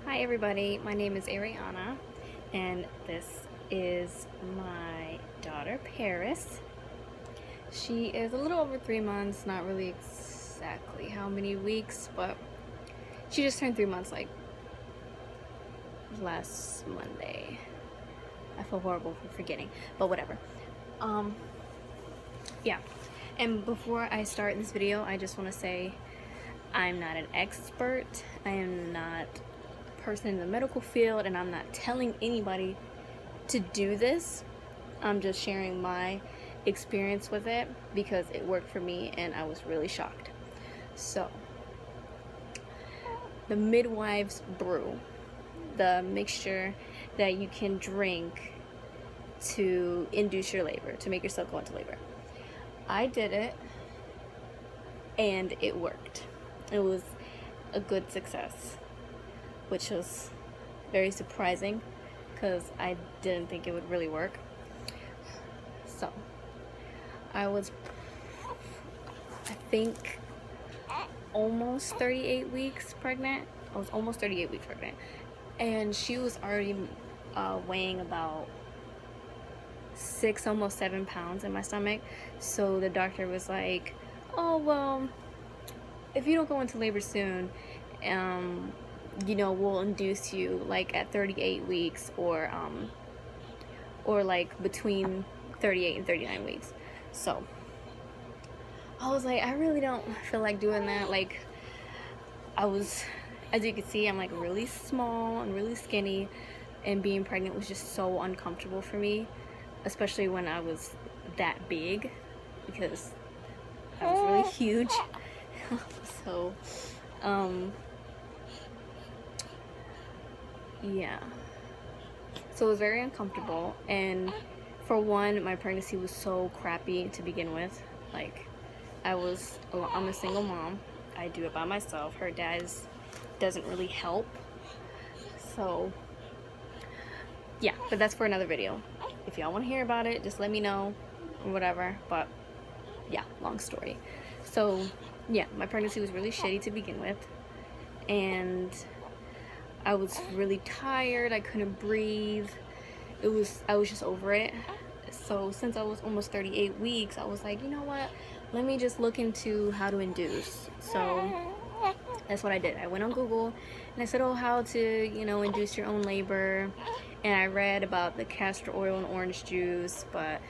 Hi everybody, my name is Ariana and this is my daughter Paris. She is a little over 3 months, not really exactly how many weeks, but she just turned 3 months like last Monday. I feel horrible for forgetting, but whatever. Yeah, and before I start this video, I just want to say I'm not an expert. I am not person in the medical field, and I'm not telling anybody to do this. I'm just sharing my experience with it because it worked for me and I was really shocked. So the Midwives Brew, the mixture that you can drink to induce your labor, to make yourself go into labor. I did it and it worked. It was a good success, which was very surprising because I didn't think it would really work. So I was, I think, almost 38 weeks pregnant. I was almost 38 weeks pregnant, and she was already weighing about 6, almost 7 pounds in my stomach. So the doctor was like, oh well, if you don't go into labor soon, you know, we'll induce you like at 38 weeks or like between 38 and 39 weeks. So I was like, I really don't feel like doing that. Like, I was, as you can see, I'm like really small and really skinny, and being pregnant was just so uncomfortable for me, especially when I was that big, because I was really huge. So yeah, so it was very uncomfortable. And for one, my pregnancy was so crappy to begin with. Like, I'm a single mom. I do it by myself. Her dad doesn't really help. So yeah, but that's for another video. If y'all want to hear about it, just let me know or whatever. But yeah, long story. So yeah, my pregnancy was really shitty to begin with, and I was really tired. I couldn't breathe. I was just over it. So since I was almost 38 weeks, I was like, you know what? Let me just look into how to induce. So that's what I did. I went on Google and I said, oh, how to, you know, induce your own labor. And I read about the castor oil and orange juice, but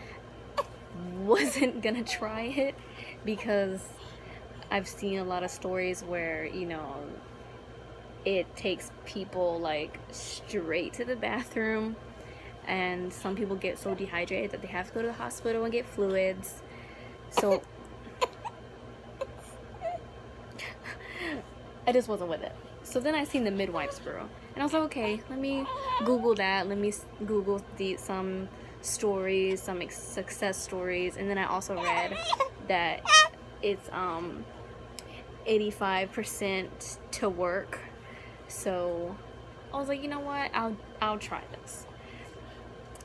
wasn't gonna try it because I've seen a lot of stories where, you know, it takes people like straight to the bathroom, and some people get so dehydrated that they have to go to the hospital and get fluids. So I just wasn't with it. So then I seen the Midwives Brew, and I was like, okay, let me Google that. Let me Google some stories, some success stories, and then I also read that it's 85% to work. So I was like, you know what? I'll try this.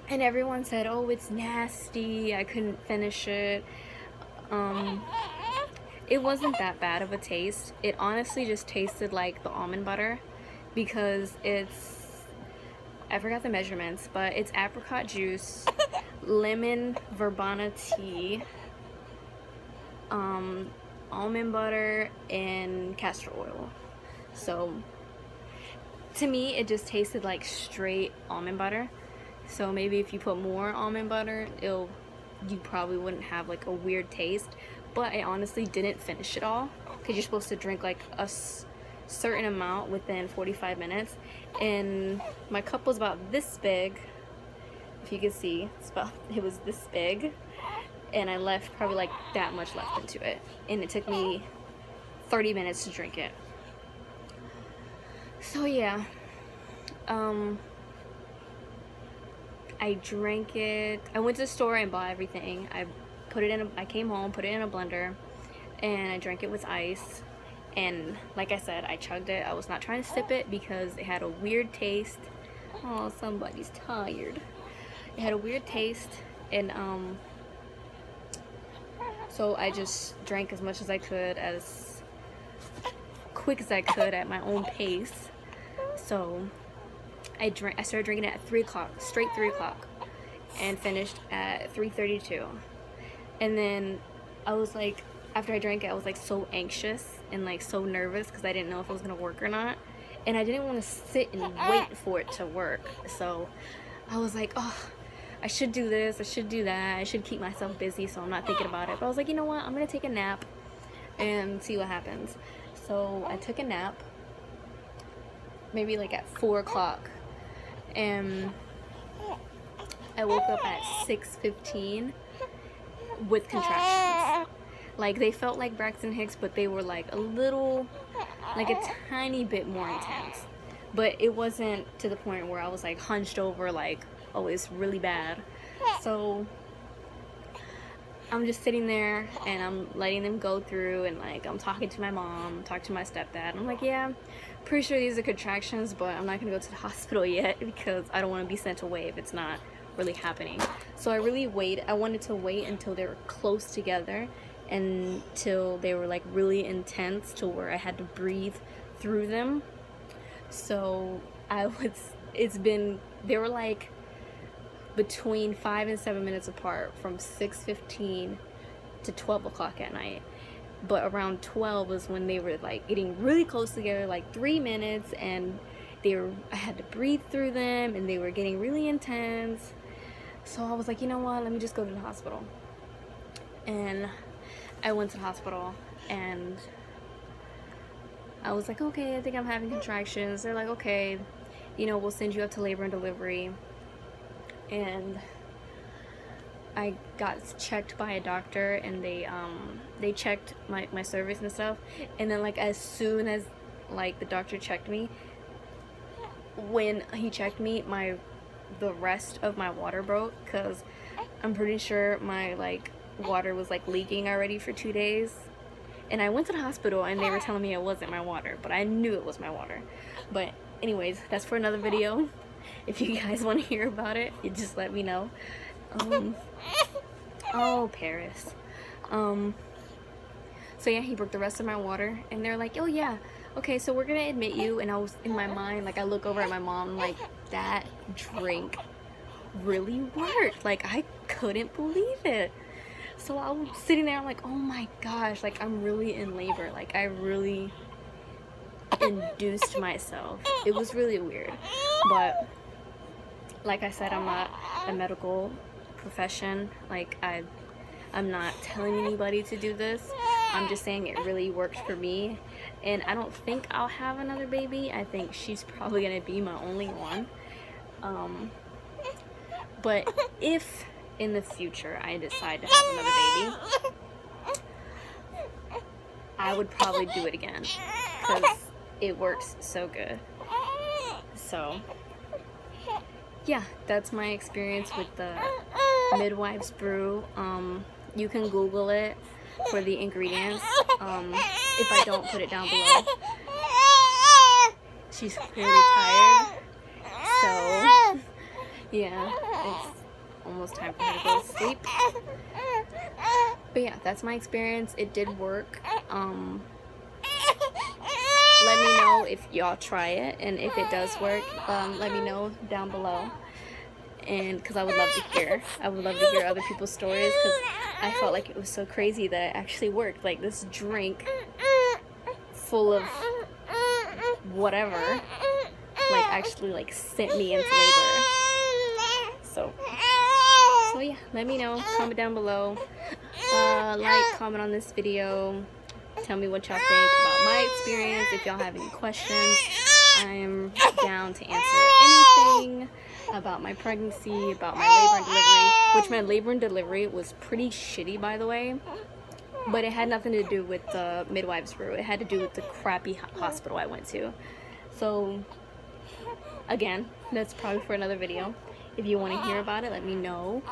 And everyone said, oh, it's nasty. I couldn't finish it. It wasn't that bad of a taste. It honestly just tasted like the almond butter, because I forgot the measurements, but it's apricot juice, lemon verbena tea, almond butter, and castor oil. So to me, it just tasted like straight almond butter. So maybe if you put more almond butter, you probably wouldn't have like a weird taste. But I honestly didn't finish it all, because you're supposed to drink like a certain amount within 45 minutes. And my cup was about this big. If you can see, it was this big. And I left probably like that much left into it. And it took me 30 minutes to drink it. So yeah, I drank it. I went to the store and bought everything. I came home, put it in a blender, and I drank it with ice. And like I said, I chugged it. I was not trying to sip it because it had a weird taste. Oh, somebody's tired. It had a weird taste, and so I just drank as much as I could, as quick as I could, at my own pace. So I started drinking it at 3 o'clock, straight 3 o'clock, and finished at 3:32. And then I was like, after I drank it, I was like so anxious and like so nervous because I didn't know if it was gonna work or not. And I didn't want to sit and wait for it to work. So I was like, oh, I should do this, I should do that, I should keep myself busy so I'm not thinking about it. But I was like, you know what, I'm gonna take a nap and see what happens. So I took a nap, maybe like at 4 o'clock, and I woke up at 6:15 with contractions. Like, they felt like Braxton Hicks, but they were like a little, like a tiny bit more intense. But it wasn't to the point where I was like hunched over like, oh, it's really bad. So I'm just sitting there and I'm letting them go through, and like I'm talking to my mom, talking to my stepdad. I'm like, yeah, pretty sure these are contractions, but I'm not gonna go to the hospital yet because I don't want to be sent away if it's not really happening. So I wanted to wait until they were close together, until they were like really intense to where I had to breathe through them. So they were like between 5 and 7 minutes apart, from 6:15 to 12 o'clock at night. But around 12 was when they were like getting really close together, like 3 minutes, and I had to breathe through them, and they were getting really intense. So I was like, you know what, let me just go to the hospital. And I went to the hospital, and I was like, okay, I think I'm having contractions. They're like, okay, you know, we'll send you up to labor and delivery. And I got checked by a doctor, and they checked my cervix and stuff. And then like as soon as like the doctor checked me, when he checked me, the rest of my water broke, because I'm pretty sure my like water was like leaking already for 2 days. And I went to the hospital and they were telling me it wasn't my water, but I knew it was my water. But anyways, that's for another video. If you guys want to hear about it, you just let me know. Oh, Paris. So yeah, he broke the rest of my water, and they're like, oh yeah, okay, so we're gonna admit you. And I was in my mind, like I look over at my mom, like, that drink really worked. Like, I couldn't believe it. So I was sitting there, I'm like, oh my gosh, like I'm really in labor. Like I really induced myself. It was really weird. But like I said, I'm not a medical profession. Like I'm not telling anybody to do this. I'm just saying it really worked for me. And I don't think I'll have another baby. I think she's probably gonna be my only one. But if in the future I decide to have another baby, I would probably do it again because it works so good. So yeah, that's my experience with the Midwives Brew. You can Google it for the ingredients. If I don't put it down below. She's clearly tired, so yeah, it's almost time for her to go to sleep. But yeah, that's my experience. It did work. Let me know if y'all try it, and if it does work, let me know down below. And because I would love to hear other people's stories, because I felt like it was so crazy that it actually worked. Like, this drink full of whatever like actually like sent me into labor. So yeah, let me know, comment down below, like, comment on this video, tell me what y'all think about my experience. If y'all have any questions, I am down to answer anything about my pregnancy, about my labor and delivery, which my labor and delivery was pretty shitty, by the way, but it had nothing to do with the Midwives Brew. It had to do with the crappy hospital I went to. So again, that's probably for another video. If you want to hear about it, let me know.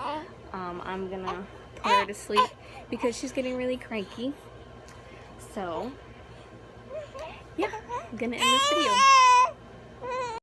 I'm gonna put her to sleep because she's getting really cranky. So yeah, I'm gonna end this video.